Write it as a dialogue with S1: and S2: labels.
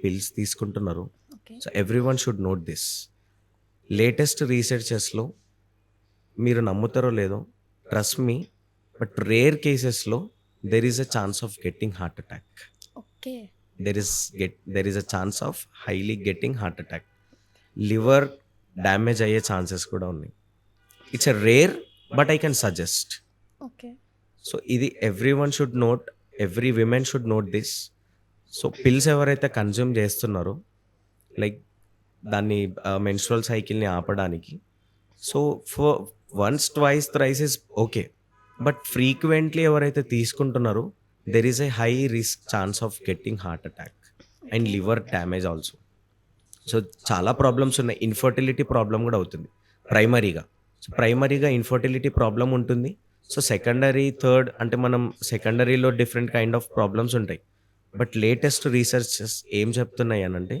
S1: Pills తీసుకుంటున్నారు.
S2: Okay.
S1: So everyone should note this. Latest రీసెర్చెస్‌లో మీరు నమ్ముతారో లేదో, ట్రస్ట్ మీ, బట్ రేర్ కేసెస్‌లో there is a chance of getting heart attack.
S2: Okay.
S1: There is a chance of highly getting heart attack. Liver damage అయ్యే chances కూడా ఉన్నాయి. It's a rare, but I can suggest.
S2: Okay.
S1: So ఇది everyone should note, every women should note this. So pills ఎవరైతే consume చేస్తున్నారో, like దాన్ని menstrual సైకిల్ని ఆపడానికి, so for once twice thrice is okay, but frequently ఎవరైతే తీసుకుంటున్నారో there is a high risk chance of getting heart attack and liver damage also. So చాలా problems ఉన్నాయి. Infertility problem కూడా అవుతుంది ప్రైమరీగా ఇన్ఫర్టిలిటీ ప్రాబ్లం ఉంటుంది. సో సెకండరీ, థర్డ్ అంటే మనం సెకండరీలో డిఫరెంట్ కైండ్ ఆఫ్ ప్రాబ్లమ్స్ ఉంటాయి. బట్ లేటెస్ట్ రీసెర్చెస్ ఏం చెప్తున్నాయి అనంటే